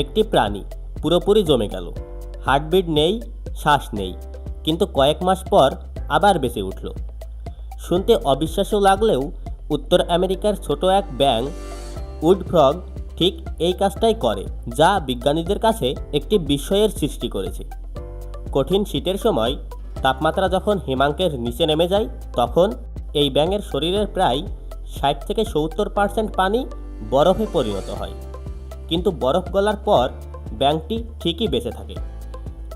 একটি প্রাণী পুরোপুরি জমে গেল, হার্টবিট নেই, শ্বাস নেই, কিন্তু কয়েক মাস পর আবার বেঁচে উঠল। শুনতে অবিশ্বাস্য লাগলেও উত্তর আমেরিকার ছোট এক ব্যাঙ উড ফ্রগ ঠিক এই কাজটাই করে, যা বিজ্ঞানীদের কাছে একটি বিস্ময়ের সৃষ্টি করেছে। কঠিন শীতের সময় তাপমাত্রা যখন হিমাঙ্কের নিচে নেমে যায়, তখন এই ব্যাঙের শরীরের প্রায় 60 থেকে 70% পানি বরফে পরিণত হয়। কিন্তু বরফ গলার পর ব্যাঙটি ঠিকই বেঁচে থাকে।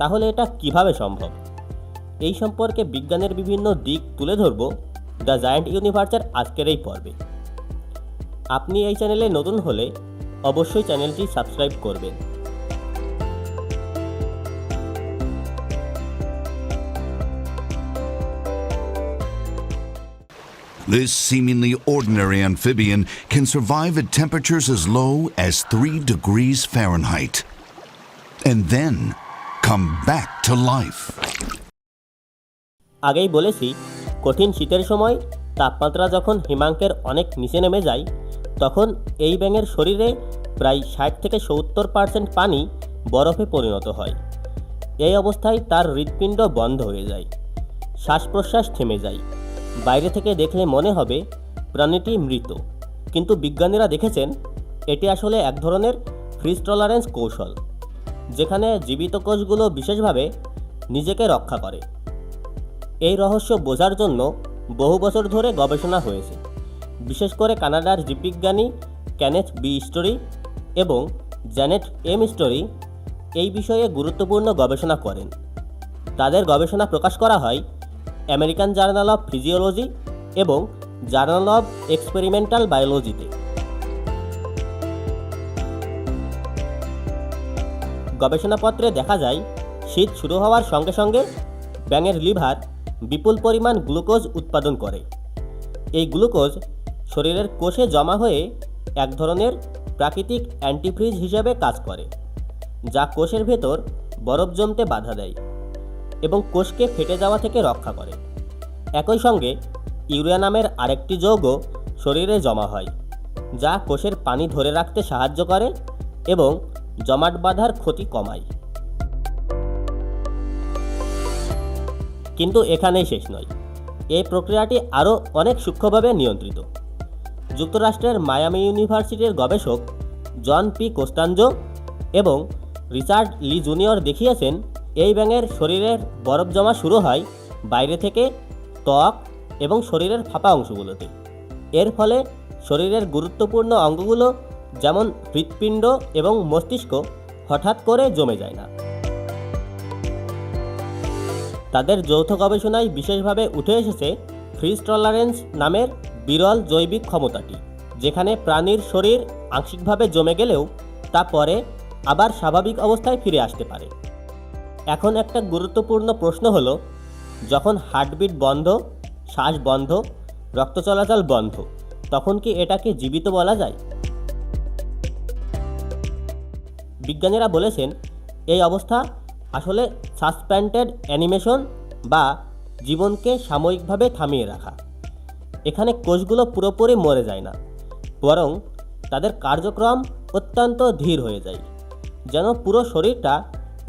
তাহলে এটা কিভাবে সম্ভব? এই সম্পর্কে বিজ্ঞানের বিভিন্ন দিক তুলে ধরব দ্য জায়ান্ট ইউনিভার্সের আজকের এই পর্বে। আপনি এই চ্যানেলে নতুন হলে অবশ্যই চ্যানেলটি সাবস্ক্রাইব করবেন। This seemingly ordinary amphibian can survive at temperatures as low as 3 degrees Fahrenheit and then come back to life. আগেই বলেছি, কঠিন শীতের সময় তাপমাত্রা যখন হিমাঙ্কের অনেক নিচে নেমে যায়, তখন এই ব্যাঙের শরীরে প্রায় 60 থেকে 70% পানি বরফে পরিণত হয়। এই অবস্থায় তার হৃৎপিণ্ড বন্ধ হয়ে যায়, শ্বাস প্রশ্বাস থেমে যায়। বাইরে থেকে দেখলে মনে হবে প্রাণীটি মৃত, কিন্তু বিজ্ঞানীরা দেখেছেন এটি আসলে এক ধরনের ফ্রিজ টলারেন্স কৌশল, যেখানে জীবিত কোষগুলো বিশেষভাবে নিজেকে রক্ষা করে। এই রহস্য বোঝার জন্য বহু বছর ধরে গবেষণা হয়েছে। বিশেষ করে কানাডার জীববিজ্ঞানী কেনেথ বি স্টোরি এবং জ্যানেট এম স্টোরি এই বিষয়ে গুরুত্বপূর্ণ গবেষণা করেন। তাদের গবেষণা প্রকাশ করা হয় আমেরিকান জার্নাল অফ ফিজিওলজি এবং জার্নাল অফ এক্সপেরিমেন্টাল বায়োলজিতে। গবেষণাপত্রে দেখা যায়, শীত শুরু হওয়ার সঙ্গে সঙ্গে ব্যাঙের লিভার বিপুল পরিমাণ গ্লুকোজ উৎপাদন করে। এই গ্লুকোজ শরীরের কোষে জমা হয়ে এক ধরনের প্রাকৃতিক অ্যান্টিফ্রিজ হিসেবে কাজ করে, যা কোষের ভেতর বরফ জমতে বাধা দেয় এবং কোষকে ফেটে যাওয়া থেকে রক্ষা করে। একই সঙ্গে ইউরিয়া নামের আরেকটি যৌগ শরীরে জমা হয়, যা কোষের পানি ধরে রাখতে সাহায্য করে এবং জমাট বাঁধার ক্ষতি কমায়। কিন্তু এখানেই শেষ নয়, এই প্রক্রিয়াটি আরও অনেক সূক্ষ্মভাবে নিয়ন্ত্রিত। যুক্তরাষ্ট্রের মায়ামি ইউনিভার্সিটির গবেষক জন পি কোস্টাঞ্জো এবং রিচার্ড লি জুনিয়র দেখিয়েছেন, এই ব্যাঙের শরীরের বরফ জমা শুরু হয় বাইরে থেকে ত্বক এবং শরীরের ফাঁপা অংশগুলোতে। এর ফলে শরীরের গুরুত্বপূর্ণ অঙ্গগুলো যেমন হৃৎপিণ্ড এবং মস্তিষ্ক হঠাৎ করে জমে যায় না। তাদের যৌথ গবেষণায় বিশেষভাবে উঠে এসেছে ফ্রিজ টলারেন্স নামের বিরল জৈবিক ক্ষমতাটি, যেখানে প্রাণীর শরীর আংশিকভাবে জমে গেলেও তা পরে আবার স্বাভাবিক অবস্থায় ফিরে আসতে পারে। এখন একটা গুরুত্বপূর্ণ প্রশ্ন হলো, যখন হার্টবিট বন্ধ, শ্বাস বন্ধ, রক্ত চলাচল বন্ধ, তখন কি এটাকে জীবিত বলা যায়? বিজ্ঞানীরা বলেছেন, এই অবস্থা আসলে সাসপেন্ডেড অ্যানিমেশন বা জীবনকে সাময়িকভাবে থামিয়ে রাখা। এখানে কোষগুলো পুরোপুরি মরে যায় না, বরং তাদের কার্যক্রম অত্যন্ত ধীর হয়ে যায়, যেন পুরো শরীরটা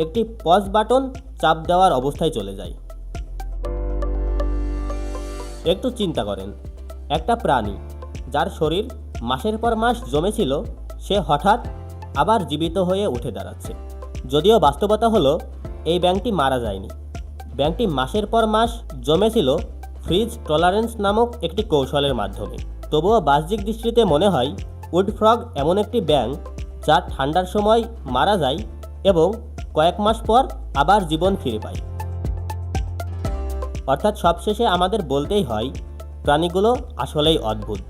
একটি পজ বাটন চাপ দেওয়ার অবস্থায় চলে যায়। একটু চিন্তা করেন, একটা প্রাণী যার শরীর মাসের পর মাস জমেছিল, সে হঠাৎ আবার জীবিত হয়ে উঠে দাঁড়াচ্ছে। যদিও বাস্তবতা হলো এই ব্যাঙটি মারা যায়নি, ব্যাঙটি মাসের পর মাস জমেছিল ফ্রিজ টলারেন্স নামক একটি কৌশলের মাধ্যমে। তবুও বাহ্যিক দৃষ্টিতে মনে হয় উড ফ্রগ এমন একটি ব্যাঙ যা ঠান্ডার সময় মারা যায় এবং কয়েক মাস পর আবার জীবন ফিরে পায়। অর্থাৎ সবশেষে আমাদের বলতেই হয়, প্রাণীগুলো আসলেই অদ্ভুত।